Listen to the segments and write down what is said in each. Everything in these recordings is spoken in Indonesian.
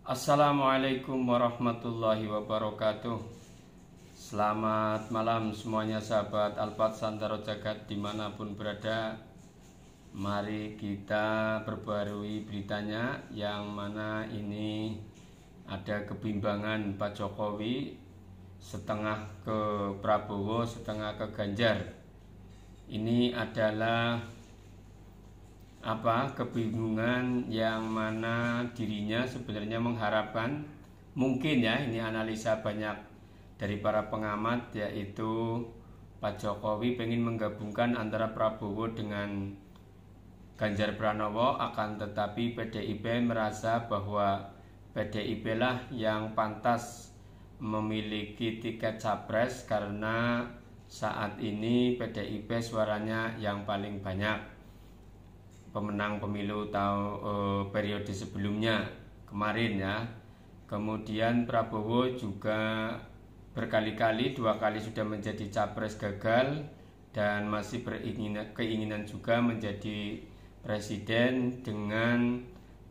Assalamualaikum warahmatullahi wabarakatuh. Selamat malam semuanya sahabat Alpat Santaro Jagat dimanapun berada. Mari kita perbarui beritanya, yang mana ini ada kebimbangan Pak Jokowi, setengah ke Prabowo, setengah ke Ganjar. Ini adalah kebingungan yang mana dirinya sebenarnya mengharapkan, mungkin ya, ini analisa banyak dari para pengamat, yaitu Pak Jokowi pengen menggabungkan antara Prabowo dengan Ganjar Pranowo, akan tetapi PDIP merasa bahwa PDIP lah yang pantas memiliki tiket capres karena saat ini PDIP suaranya yang paling banyak, pemenang pemilu periode sebelumnya kemarin ya. Kemudian Prabowo juga berkali-kali, 2 kali sudah menjadi capres gagal dan masih keinginan juga menjadi presiden dengan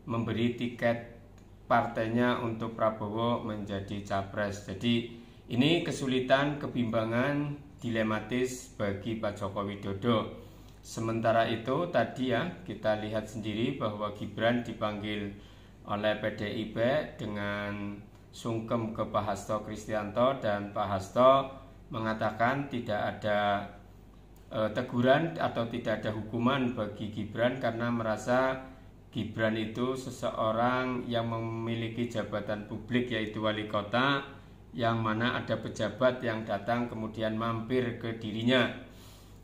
memberi tiket partainya untuk Prabowo menjadi capres. Jadi ini kesulitan, kebimbangan, dilematis bagi Pak Joko Widodo. Sementara itu tadi ya, kita lihat sendiri bahwa Gibran dipanggil oleh PDIP dengan sungkem ke Pak Hasto Kristianto, dan Pak Hasto mengatakan tidak ada teguran atau tidak ada hukuman bagi Gibran karena merasa Gibran itu seseorang yang memiliki jabatan publik, yaitu wali kota, yang mana ada pejabat yang datang kemudian mampir ke dirinya.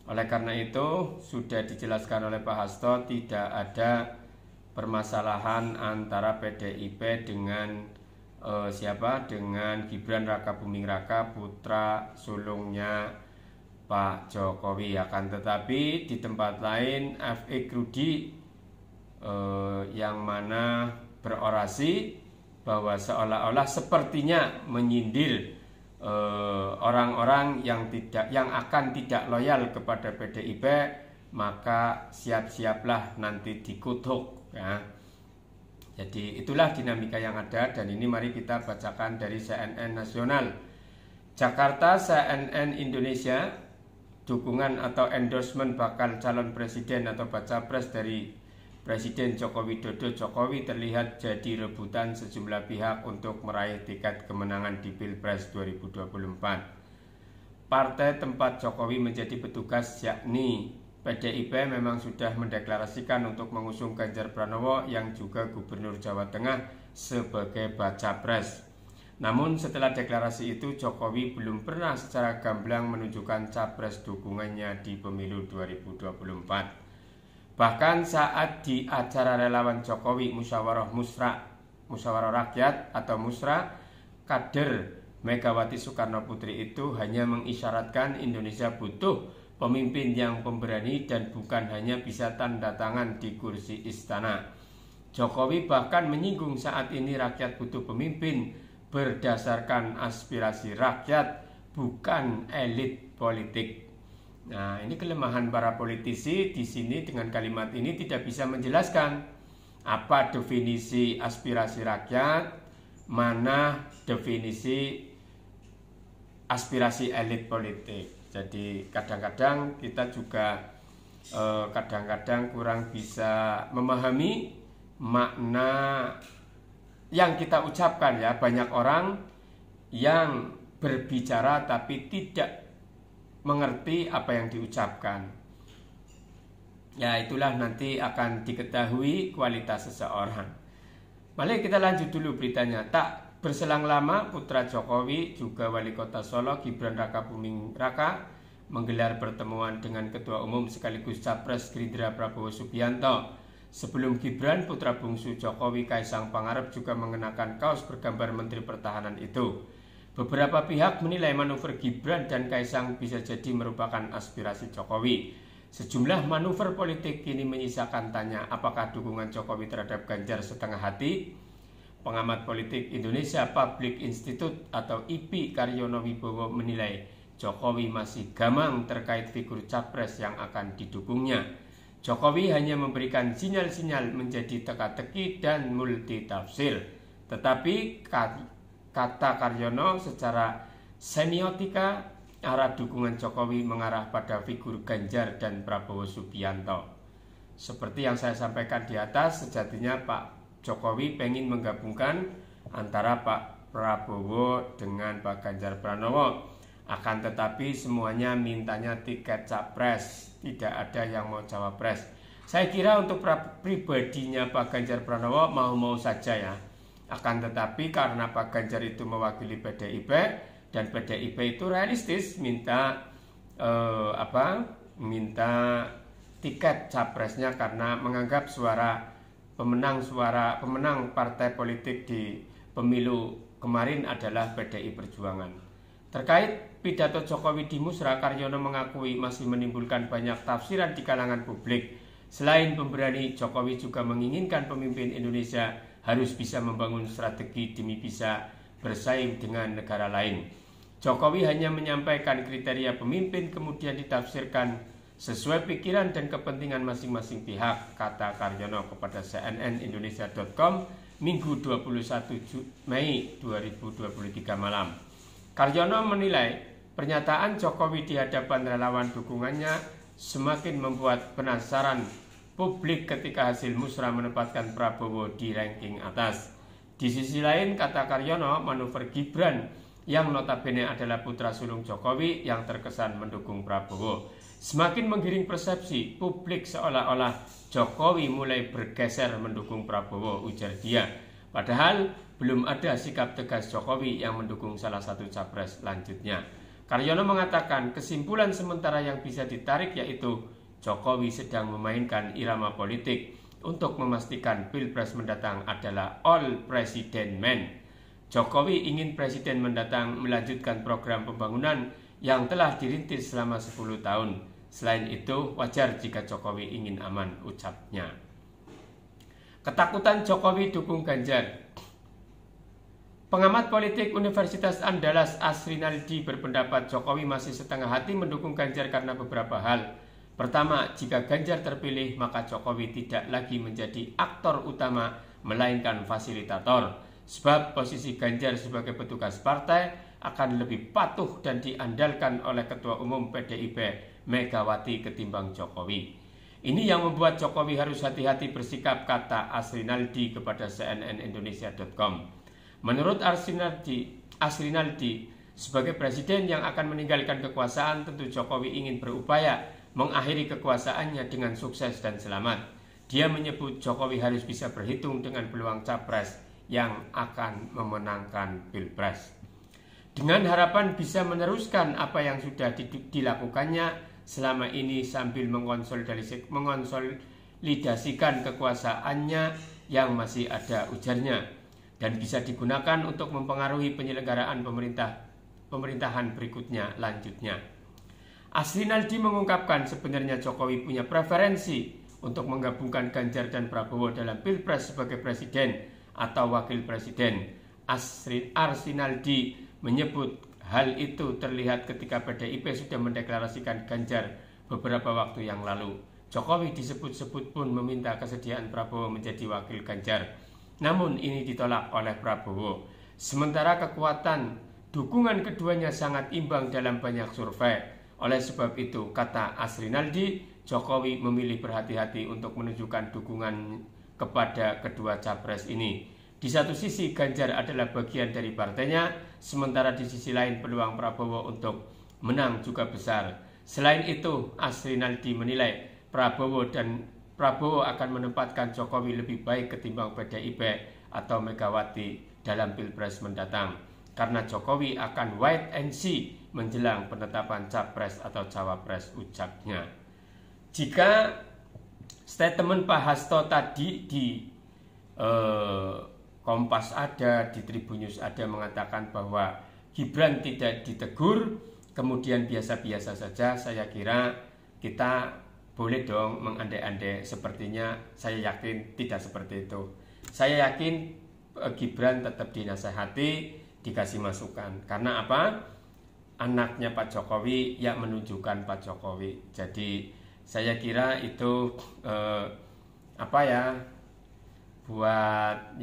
Oleh karena itu sudah dijelaskan oleh Pak Hasto tidak ada permasalahan antara PDIP dengan dengan Gibran Raka Buming Raka, putra sulungnya Pak Jokowi. Akan tetapi di tempat lain F.E. Krudi yang mana berorasi bahwa seolah-olah sepertinya menyindir orang-orang yang akan tidak loyal kepada PDIP, maka siap-siaplah nanti dikutuk ya. Jadi itulah dinamika yang ada, dan ini mari kita bacakan dari CNN Nasional. Jakarta, CNN Indonesia, dukungan atau endorsement bakal calon presiden atau baca pres dari Presiden Joko Widodo. Jokowi terlihat jadi rebutan sejumlah pihak untuk meraih tiket kemenangan di Pilpres 2024. Partai tempat Jokowi menjadi petugas yakni PDIP memang sudah mendeklarasikan untuk mengusung Ganjar Pranowo yang juga Gubernur Jawa Tengah sebagai baca pres. Namun setelah deklarasi itu Jokowi belum pernah secara gamblang menunjukkan capres dukungannya di pemilu 2024. Bahkan saat di acara relawan Jokowi Musyawarah Rakyat atau Musra, kader Megawati Soekarno Putri itu hanya mengisyaratkan Indonesia butuh pemimpin yang pemberani dan bukan hanya bisa tanda tangan di kursi istana. Jokowi bahkan menyinggung saat ini rakyat butuh pemimpin berdasarkan aspirasi rakyat, bukan elit politik. Nah, ini kelemahan para politisi di sini. Dengan kalimat ini tidak bisa menjelaskan apa definisi aspirasi rakyat, mana definisi aspirasi elit politik. Jadi kadang-kadang kita juga kurang bisa memahami makna yang kita ucapkan ya. Banyak orang yang berbicara tapi tidak mengerti apa yang diucapkan. Ya, itulah nanti akan diketahui kualitas seseorang. Mari kita lanjut dulu beritanya. Tak berselang lama putra Jokowi juga wali kota Solo Gibran Raka Buming Raka menggelar pertemuan dengan Ketua Umum sekaligus Capres Gerindra Prabowo Subianto. Sebelum Gibran, putra bungsu Jokowi Kaisang Pangarep juga mengenakan kaos bergambar Menteri Pertahanan itu. Beberapa pihak menilai manuver Gibran dan Kaisang bisa jadi merupakan aspirasi Jokowi. Sejumlah manuver politik kini menyisakan tanya, apakah dukungan Jokowi terhadap Ganjar setengah hati? Pengamat politik Indonesia Public Institute atau IP Karyono Wibowo menilai Jokowi masih gamang terkait figur capres yang akan didukungnya. Jokowi hanya memberikan sinyal-sinyal menjadi teka-teki dan multitafsir. Tetapi kata Karyono secara semiotika arah dukungan Jokowi mengarah pada figur Ganjar dan Prabowo Subianto. Seperti yang saya sampaikan di atas, sejatinya Pak Jokowi pengen menggabungkan antara Pak Prabowo dengan Pak Ganjar Pranowo. Akan tetapi semuanya mintanya tiket capres, tidak ada yang mau cawapres. Saya kira untuk pribadinya Pak Ganjar Pranowo mau-mau saja ya. Akan tetapi karena Pak Ganjar itu mewakili PDIP dan PDIP itu realistis minta tiket capresnya karena menganggap pemenang partai politik di pemilu kemarin adalah PDI Perjuangan. Terkait pidato Jokowi di Musra, Karyono mengakui masih menimbulkan banyak tafsiran di kalangan publik. Selain pemberani, Jokowi juga menginginkan pemimpin Indonesia harus bisa membangun strategi demi bisa bersaing dengan negara lain. Jokowi hanya menyampaikan kriteria pemimpin kemudian ditafsirkan sesuai pikiran dan kepentingan masing-masing pihak, kata Karyono kepada cnnindonesia.com Minggu 21 Mei 2023 malam. Karyono menilai pernyataan Jokowi di hadapan relawan dukungannya semakin membuat penasaran publik ketika hasil musra menempatkan Prabowo di ranking atas. Di sisi lain, kata Karyono, manuver Gibran yang notabene adalah putra sulung Jokowi yang terkesan mendukung Prabowo semakin menggiring persepsi publik seolah-olah Jokowi mulai bergeser mendukung Prabowo, ujar dia. Padahal belum ada sikap tegas Jokowi yang mendukung salah satu capres lanjutnya. Karyono mengatakan kesimpulan sementara yang bisa ditarik yaitu Jokowi sedang memainkan irama politik untuk memastikan Pilpres mendatang adalah all president man. Jokowi ingin presiden mendatang melanjutkan program pembangunan yang telah dirintis selama 10 tahun. Selain itu, wajar jika Jokowi ingin aman, ucapnya. Ketakutan Jokowi dukung Ganjar. Pengamat politik Universitas Andalas Asrinaldi berpendapat Jokowi masih setengah hati mendukung Ganjar karena beberapa hal. Pertama, jika Ganjar terpilih, maka Jokowi tidak lagi menjadi aktor utama, melainkan fasilitator. Sebab posisi Ganjar sebagai petugas partai akan lebih patuh dan diandalkan oleh Ketua Umum PDIP Megawati ketimbang Jokowi. Ini yang membuat Jokowi harus hati-hati bersikap, kata Asrinaldi kepada cnnindonesia.com. Menurut Asrinaldi, sebagai presiden yang akan meninggalkan kekuasaan, tentu Jokowi ingin berupaya mengakhiri kekuasaannya dengan sukses dan selamat. Dia menyebut Jokowi harus bisa berhitung dengan peluang capres yang akan memenangkan Pilpres. Dengan harapan bisa meneruskan apa yang sudah dilakukannya selama ini sambil mengonsolidasikan kekuasaannya yang masih ada, ujarnya, dan bisa digunakan untuk mempengaruhi penyelenggaraan pemerintahan berikutnya, lanjutnya. Asrinaldi mengungkapkan sebenarnya Jokowi punya preferensi untuk menggabungkan Ganjar dan Prabowo dalam Pilpres sebagai presiden atau wakil presiden. Asrinaldi menyebut hal itu terlihat ketika PDIP sudah mendeklarasikan Ganjar beberapa waktu yang lalu. Jokowi disebut-sebut pun meminta kesediaan Prabowo menjadi wakil Ganjar. Namun ini ditolak oleh Prabowo. Sementara kekuatan dukungan keduanya sangat imbang dalam banyak survei. Oleh sebab itu, kata Asrinaldi, Jokowi memilih berhati-hati untuk menunjukkan dukungan kepada kedua capres ini. Di satu sisi Ganjar adalah bagian dari partainya, sementara di sisi lain peluang Prabowo untuk menang juga besar. Selain itu, Asrinaldi menilai Prabowo akan menempatkan Jokowi lebih baik ketimbang PDIP atau Megawati dalam Pilpres mendatang, karena Jokowi akan wait and see menjelang penetapan capres atau cawapres, ucapnya. Jika statement Pak Hasto tadi di Kompas ada, di Tribunnews ada mengatakan bahwa Gibran tidak ditegur, kemudian biasa-biasa saja, saya kira kita boleh dong mengandai-andai. Sepertinya saya yakin tidak seperti itu. Saya yakin Gibran tetap dinasehati, dikasih masukan. Karena apa? Anaknya Pak Jokowi yang menunjukkan Pak Jokowi. Jadi saya kira itu buat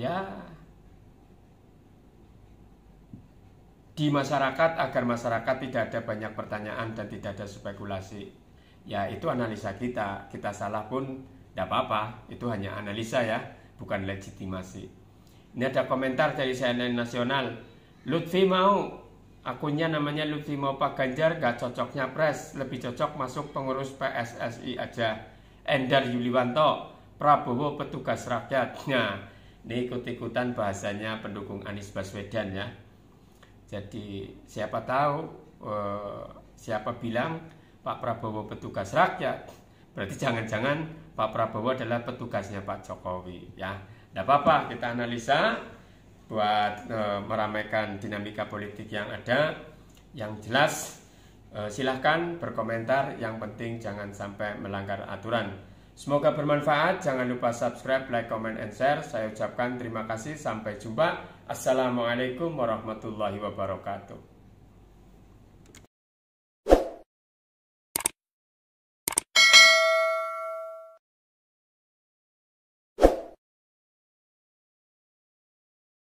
di masyarakat agar masyarakat tidak ada banyak pertanyaan dan tidak ada spekulasi. Ya itu analisa kita salah pun tidak apa-apa, itu hanya analisa ya, bukan legitimasi. Ini ada komentar dari CNN Nasional. Lutfi mau, akunnya namanya Lutfi mau Pak Ganjar, gak cocok nyapres, lebih cocok masuk pengurus PSSI aja. Endar Yuliwanto, Prabowo petugas rakyat. Nah, ini ikut-ikutan bahasanya pendukung Anies Baswedan ya. Jadi siapa tahu siapa bilang Pak Prabowo petugas rakyat, berarti jangan-jangan Pak Prabowo adalah petugasnya Pak Jokowi ya. Tidak apa-apa, kita analisa buat meramaikan dinamika politik yang ada. Yang jelas silahkan berkomentar, yang penting jangan sampai melanggar aturan. Semoga bermanfaat, jangan lupa subscribe, like, comment, and share. Saya ucapkan terima kasih, sampai jumpa. Assalamualaikum warahmatullahi wabarakatuh.